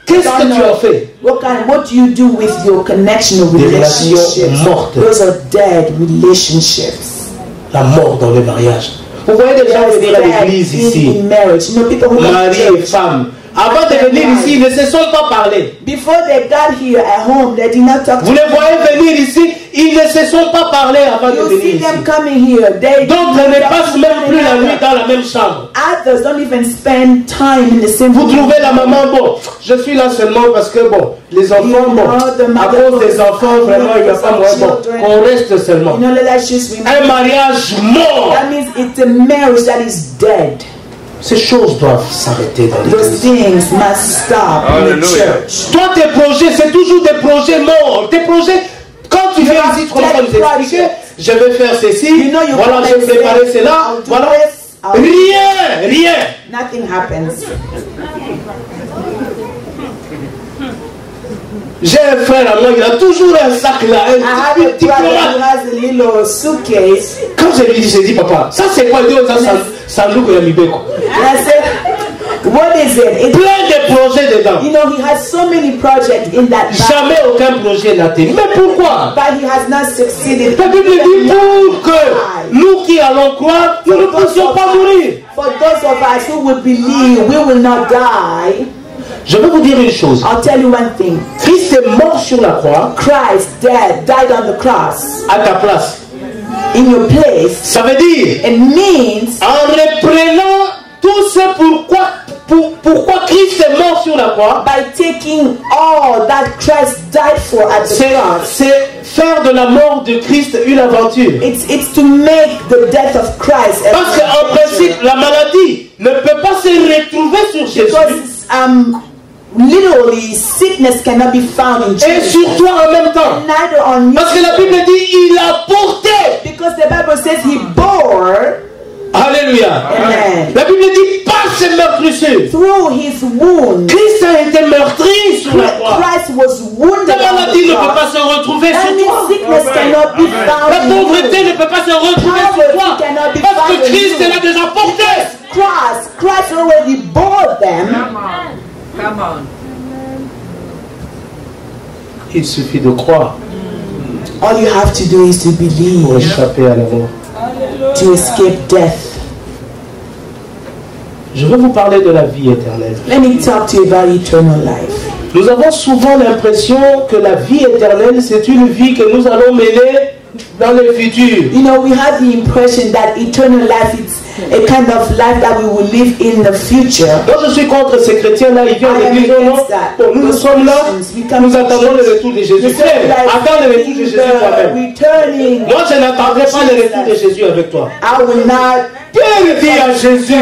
Qu'est-ce que tu as fait? What do you do with your connection or Des relationships? relations mortes. Those are dead relationships. La mort dans le mariage. Vous voyez des gens venir à l'église ici, in marriage. You know, people who go to mari et church. femme. Avant de venir ici, ils ne se sont pas parlé. Before they got here at home, they did not talk Vous to les voyez venir ici, ils ne se sont pas parlé avant de You venir see ici. them coming here. D'autres ne passent même plus la nuit dans la même chambre. Others don't even spend time in the same Vous room. trouvez la maman, bon, je suis là seulement parce que, bon, les enfants, bon, à cause des enfants, vraiment, il n'y a pas moyen, bon, on reste seulement. You know, let's just Un remember. mariage mort. That means it's a marriage that is dead. Ces choses doivent s'arrêter dans Those l'église. things must stop in the church. Toi, tes projets, c'est toujours des projets morts. Tes projets, quand tu viens ici, tu commences à nous expliquer, je vais faire ceci, You know, you voilà, come je and vais say, préparer cela, I'll do voilà. this, I'll do Rien. Nothing happens. J'ai un frère à moi, il a toujours un sac là, I have un a petit brother who diplomate. has a little suitcase. Quand je lui dis, j'ai dit, papa, ça c'est quoi? Il dit, oh, ça, Sanduku ya Mibeko. And I said, what is it? It's, Plein de projets dedans. you know, he has so many projects in that bag, Jamais aucun projet n'a tenu. Mais pourquoi? but he has not succeeded. La Bible dit pour que nous qui allons croire, nous ne puissions pas mourir. For those of us who would believe, we will not die. Je vais vous dire une chose. I'll tell you one thing. Christ est mort sur la croix Christ died on the cross à ta place. in your place. Ça veut dire, It means en reprenant tout ce pourquoi Christ est mort sur la croix, by taking all that Christ died for at the cross, c'est faire de la mort de Christ une aventure. it's to make the death of Christ a Parce qu'en principe, la maladie ne peut pas se retrouver sur Jésus. because literally sickness cannot be found in Et Jesus. sur toi en même temps. Neither on you. Parce que la Bible dit, il a porté. Because the Bible says he bore. Alléluia. Amen. La Bible dit, pas seulement meurtrissure. Through his wound, Christ a été meurtri sur la croix. Christ was wounded La on the maladie ne peut cross. pas se retrouver That sur means toi. sickness cannot be found La in you. pauvreté ne peut pas se retrouver sur toi. Parce que Christ l'a déjà porté. Christ already bore them. Come on. Il suffit de croire All you have to do is to pour believe, échapper à la mort. to escape death. Je veux vous parler de la vie éternelle. Let me talk to you about eternal life. Nous avons souvent l'impression que la vie éternelle, c'est une vie que nous allons mener dans le futur. You know, we have the impression that eternal life is a kind of life that we will live in the future. Donc je suis contre ces chrétiens-là, ils viennent et disent non, bon, nous sommes là, nous attendons le retour de Jésus. Frère, attends le retour de Jésus toi-même. Moi je n'attendrai pas le retour de Jésus avec toi. I will not. Pierre dit à Jésus,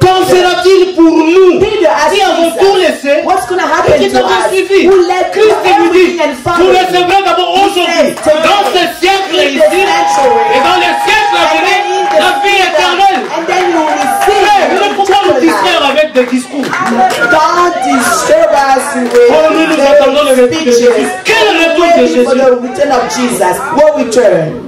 qu'en sera-t-il pour nous qui avons tout laissé What's going to et happen qui to t'avons us? suivi? Who let Christ lui dit, everything and vous follow? recevrez d'abord aujourd'hui, dans ce siècle ici, et dans les siècles à venir, la vie éternelle. And then you will Frère, receive ne pouvons nous eternal distraire life. avec des discours. Don't disturb us Oh, nous nous attendons le with retour de Jésus. Quel retour de waiting for Jésus? the return of Jesus. What return?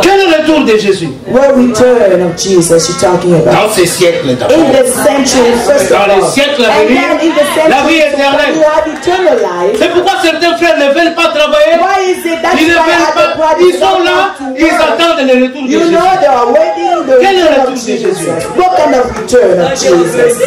Quel retour de Jésus? What return of Jesus you talking about? Dans ces siècles d'abord. In the century, first of Dans les all. siècles à And venir, then in the la vie century, éternelle. you have eternal life. C'est pourquoi certains frères ne veulent pas travailler. Why is it that Ils ne veulent pas. Ils sont là, ils attendent le retour de You Jésus. know they are waiting the Quel return retour of de Jesus. Jésus? What kind of return of Jesus?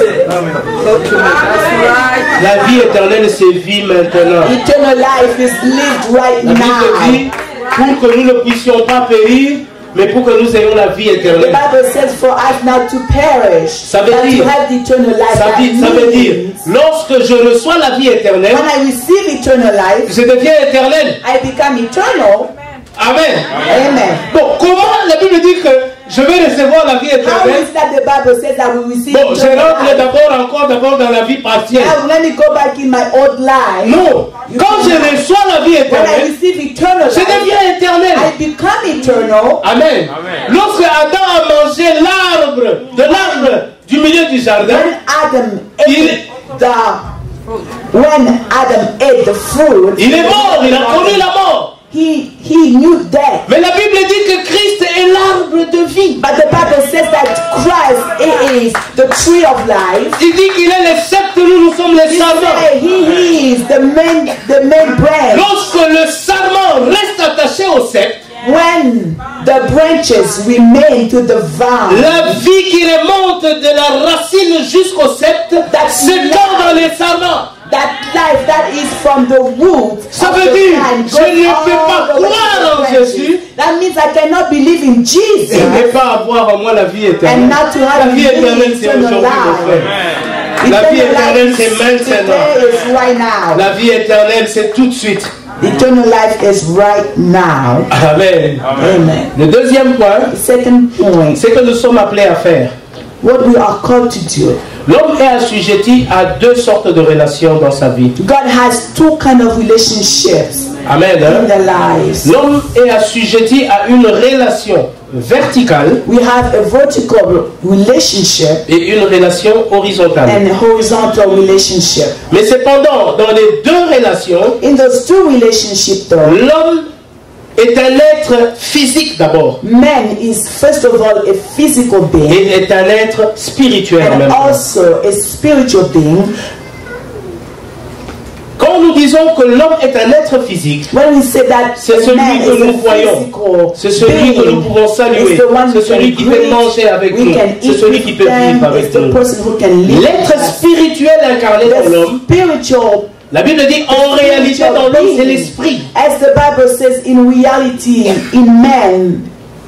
La vie éternelle se vit maintenant. Eternal life is lived right La Bible now. dit, pour que nous ne puissions pas périr, mais pour que nous ayons la vie The éternelle. Bible says for us not to perish, Ça veut but dire- to have the eternal life. Ça veut dire, lorsque je reçois la vie éternelle, When I receive eternal life, je deviens éternel. I become eternal. Amen. Amen. Bon, comment la Bible dit que je vais recevoir la vie How éternelle? is that the Bible says that we receive Bon, je eternal rentre life? d'abord dans la vie partielle. Now let me go back in my old life. Non, quand je reçois la vie When I éternelle, receive eternal je life, deviens éternel. I become eternal. Amen. Lorsque Adam a mangé l'arbre du milieu du jardin, When Adam ate the fruit, il est mort, il a connu la mort. he knew death. Mais la Bible dit que Christ est l'arbre de vie. But the Bible says that Christ is the tree of life. Il dit qu'il est le sceptre, nous sommes les sarments. He is the main branch. Lorsque le sarment reste attaché au sceptre, when the branches remain to the vine, la vie qui remonte de la racine jusqu'au sceptre s'étend dans les sarments. that life that is from the root Ça of veut the dire, vine je goes ne all peux pas the way to croire the en branches. Jésus That means I cannot believe in Jesus et ne pas avoir en moi la vie éternelle. and not to have La vie éternelle, c'est eternal aujourd'hui, mon life. frère. La vie éternelle, c'est maintenant. Today is right now. La vie éternelle, c'est tout de suite. Eternal life is right now. Amen. Amen. Le deuxième point, The second point, c'est que nous sommes appelés à faire. what we are called to do. L'homme est assujetti à deux sortes de relations dans sa vie. God has two kind of relationships Amen. in their lives. L'homme est assujetti à une relation verticale We have a vertical relationship et une relation horizontale. and a horizontal relationship. Mais cependant, dans les deux relations, In those two relationships, though, l'homme est un être physique d'abord man is first of all a physical being et est un être spirituel en and même temps. also a spiritual being. Quand nous disons que l'homme est un être physique, When we say that c'est a celui man que is nous a voyons. physical C'est celui que nous being, pouvons saluer. it's the one C'est we celui can qui peut greet, manger avec we nous. can C'est eat celui qui with peut them, vivre it's avec the nous. person who can live with L'être us. spirituel incarné dans The l'homme, spiritual, la Bible dit en réalité dans l'homme c'est l'esprit. as the Bible says, in reality, in man,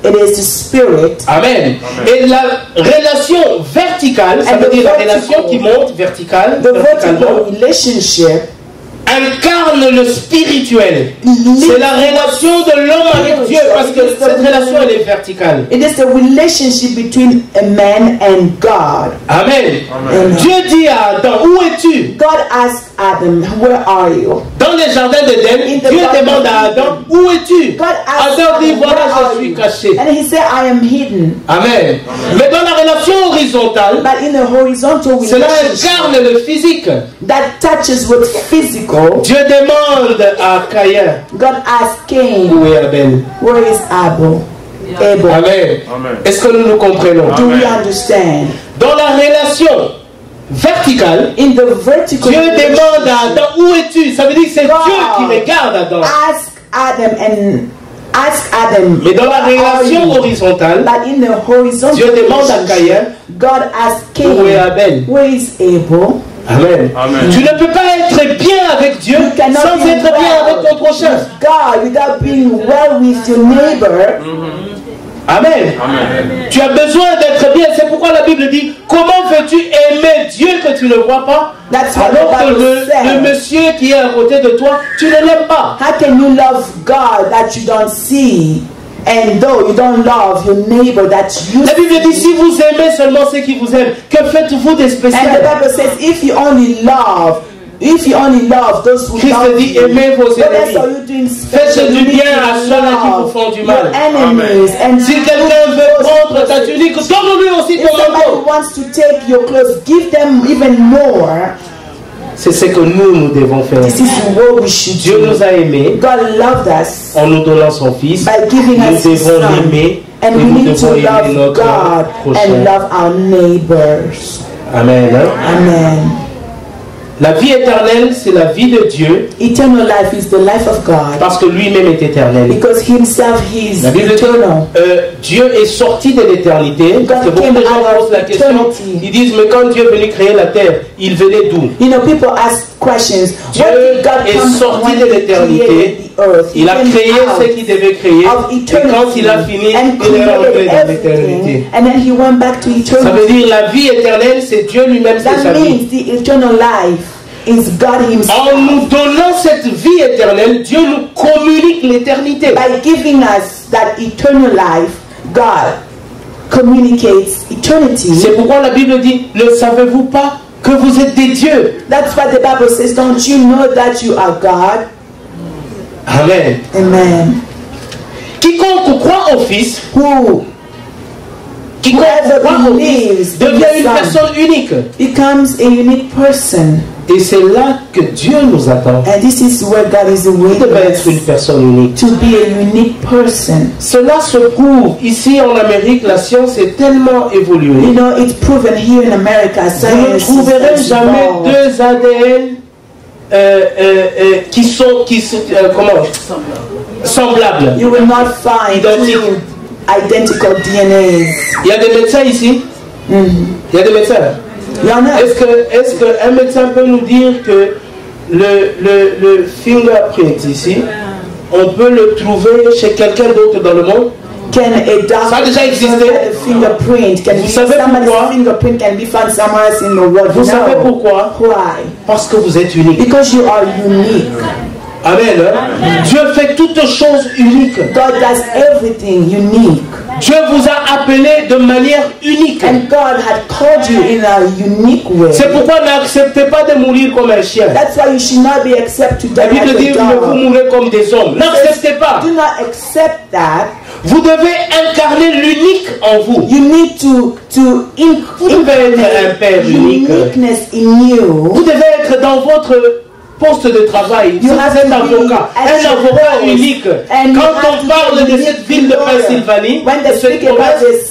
it is the spirit. Amen. Et la relation verticale, ça And veut the dire la vertical- relation qui monte verticale, The verticalement, vertical relationship incarne le spirituel. C'est la relation de l'homme avec Dieu parce que cette relation elle est verticale. It is the relationship between a man and God. Amen. Amen. Dieu dit à Adam, où es-tu? God asked Adam, where are you? Dans les jardins d'Éden, Dieu demande à Adam, où es-tu? Adam dit, voilà, je suis caché. And he said, I am hidden. Amen. Mais dans la relation horizontale, But in a horizontal cela relationship incarne le physique. that touches with physical, Dieu demande à Caïn, God asked Cain, où est Abel? where is Abel? Abel. Amen. Est-ce que nous nous comprenons? Do we understand? Dans la relation verticale, In the vertical Dieu demande à relationship, Adam, où es-tu? Ça veut dire que c'est God Dieu qui regarde Adam. Ask Adam. Mais dans la where are relation you? horizontale, But in the horizontal Dieu demande à relationship, Caïn, God asked où est Cain, Abel? where is Abel? Amen. Tu ne peux pas être bien avec Dieu You cannot sans be être bien avec ton prochain. with God without being well with your neighbor. Amen. Tu as besoin d'être bien. C'est pourquoi la Bible dit, comment veux-tu aimer Dieu que tu ne vois pas? That's what Alors the que Bible le says. monsieur qui est à côté de toi, tu ne l'aimes pas. How can you love God that you don't see? And though you don't love your neighbor that you La Bible dit, see. si vous aimez seulement ceux qui vous aiment, que faites-vous des And the spéciales? Bible says, if you only love those who Christ love dit, you, aimez vos what else ennemis. are you doing Faites special? du You need bien to à ceux-là qui vous love font du your mal. enemies. And Si quelqu'un veut prendre ta tunique, donne-lui aussi if ton somebody manteau. wants to take your clothes, give them even more. C'est ce que nous devons faire. This is what we should Dieu do. nous a aimés God loved us en nous donnant son Fils. by giving Nous us His devons Son. l'aimer et And we nous need to devons aimer love notre God and prochain. love our neighbors. Amen. Amen. La vie éternelle, c'est la vie de Dieu Eternal life is the life of God parce que lui-même est éternel. because Himself He is La Bible dit, eternal. Dieu est sorti de l'éternité. Parce que beaucoup de gens posent la question, ils disent, mais quand Dieu est venu créer la terre, il venait d'où? You know, people ask questions. Dieu What did God est come sorti when de He l'éternité. created the earth? He Il a came créé out ce qu'il devait créer. of Et eternity quand il a fini, and il est rentré created dans l'éternité. everything, and then He went back to Ça veut eternity. dire la vie éternelle, c'est Dieu lui-même, c'est sa That vie. means the eternal life is God Himself. En nous donnant cette vie éternelle, Dieu nous communique l'éternité. By giving us that eternal life, God communicates eternity. C'est pourquoi la Bible dit, ne savez-vous pas que vous êtes des dieux? That's what the Bible says. Don't you know that you are God? Amen. Amen. Quiconque croit au Fils, quiconque Whoever croit au Fils believes in devient une the Son personne unique. becomes a unique person. Et c'est là que Dieu nous attend. And this is where God is Vous waiting devez être une personne unique. to be a unique person. Cela se prouve. Ici en Amérique, la science est tellement You évoluée. know, it's proven here in America. Vous ne Science trouverez is jamais evolved. deux ADN qui sont comment semblables. You will not find Identique. two identical DNAs. Il y a des médecins ici. Il y a des médecins. Il y en a. Est-ce qu'un médecin peut nous dire que le fingerprint ici, on peut le trouver chez quelqu'un d'autre dans le monde? Can a doctor Ça a déjà existé. a fingerprint? Can Vous savez somebody's pourquoi? fingerprint can be found somewhere else in the world? Vous savez No. pourquoi? Why? Parce que vous êtes unique. Because you are unique. Amen. Dieu fait toutes choses uniques. God does everything unique. Dieu vous a appelé de manière unique. And God had called you in a unique way. C'est pourquoi n'acceptez pas de mourir comme un chien. That's why you should not be accepted to La die Bible dit like que a vous dog. mourrez comme des hommes. N'acceptez pas. Do not accept that. Vous devez incarner l'unique en vous. You need to Vous devez être un père unique. uniqueness in you. Vous devez être dans votre poste de travail. You Vous have êtes to be avocat. at Un your avocat post. unique. And you Quand have on to parle be a de unique cette ville de lawyer. Pennsylvanie, When de they cette speak about province, this,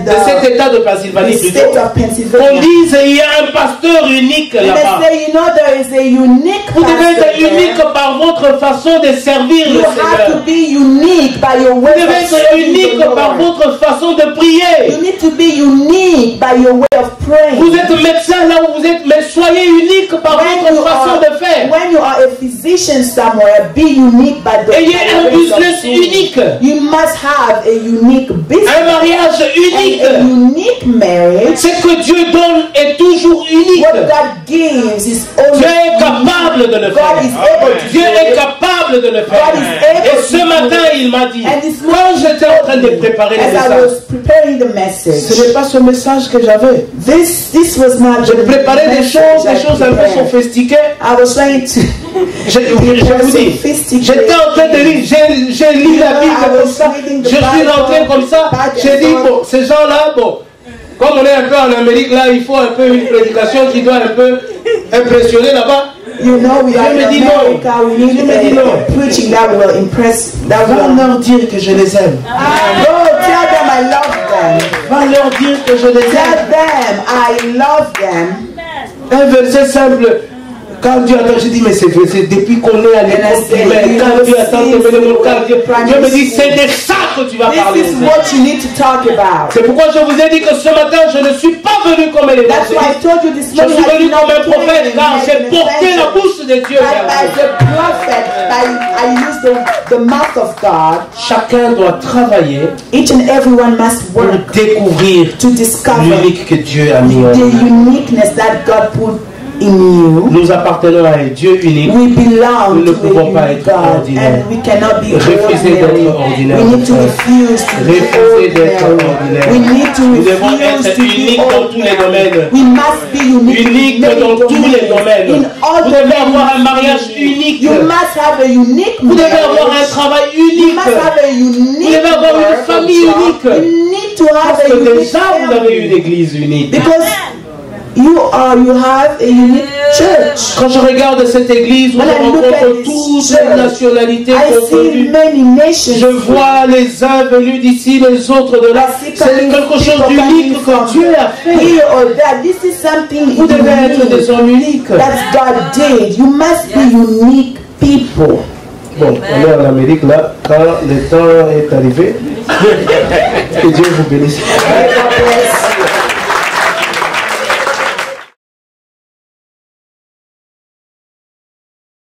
de cet état de Pennsylvanie the plutôt, state of on Pennsylvania, dise il y a un pasteur unique and là-bas. they say, you know, there is a unique Vous devez pastor être unique there. par votre façon de servir You le have to Seigneur. be unique by your way Vous devez of être serving unique the par Lord. votre façon de prier. You need to be unique by your way of praying. Vous êtes médecin là où vous êtes, mais soyez unique par When votre you façon are- de faire. when you are a physician, position somewhere, be unique by the Ayez un business unique. You must have a unique business. Un mariage unique. And a unique marriage. Ce que Dieu donne est toujours unique. What God gives is only Dieu est capable de le faire. God is able to Dieu do est it. capable de le faire. God is able Et to ce do matin, it. il m'a dit, And this quand j'étais en train de préparer le as I message, was preparing the message, ce n'est pas ce message que j'avais. this was not Je the préparais des message I choses un peu prepared. sophistiquées. I was trying to Je vous dis, j'étais en train de lire, j'ai lu la Bible comme ça, je suis rentré comme ça, j'ai dit, bon, ces gens-là, bon, comme on est un peu en Amérique, là, il faut un peu une prédication qui doit un peu impressionner là-bas. You know, we are in me dis non. America, we need Je me dis non. a preaching that will impress, that Va will... leur dire que je les aime. Go tell them I love them. Va leur dire que je les Tell aime. them I love them. Un verset simple. Quand Dieu attend, je dis, mais c'est depuis qu'on est à l'école primaire, quand Dieu attend de me demander, Dieu me dit, c'est de ça que tu vas parler. This is what you need to talk about. C'est pourquoi je vous ai dit que ce matin, je ne suis pas venu comme un That's why I évangéliste. told you this Je morning. suis I venu did not comme un claim prophète, car as j'ai an porté la evangelist. bouche de Dieu vers But as vous. a prophet, I used the mouth of God. Chacun doit travailler Each and everyone must pour work découvrir to discover l'unique que Dieu a mis en the nous. uniqueness that God put in you. Nous appartenons à un Dieu unique. We belong Nous ne to pouvons a pas unique être God, ordinaires. and we cannot be Refuser ordinary. d'être ordinaire. We need to refuse to be Refuser d'être ordinary. ordinaire. We need to Nous devons refuse être to be uniques dans tous les ordinary. domaines. We must be unique, Unique in many dans tous les domains. domaines. In all Vous devez avoir un domains. mariage unique. You must have a unique Vous devez avoir un marriage. travail You unique. must have a unique Vous devez avoir une work or famille job. unique. You need to have Parce a que unique déjà, vous avez une family. église unique. Because you have a unique church. Quand je regarde cette église où When I je look at rencontre this toutes church, les nationalités I see confondues, many nations. je vois les uns venus d'ici, les autres de là. I see C'est quelque chose d'unique que Dieu a fait. here or there. This is something Vous devez être des unique hommes uniques. that God did. You must be unique people. Bon, on est en Amérique là, quand le temps est arrivé, que Dieu vous bénisse. God bless you.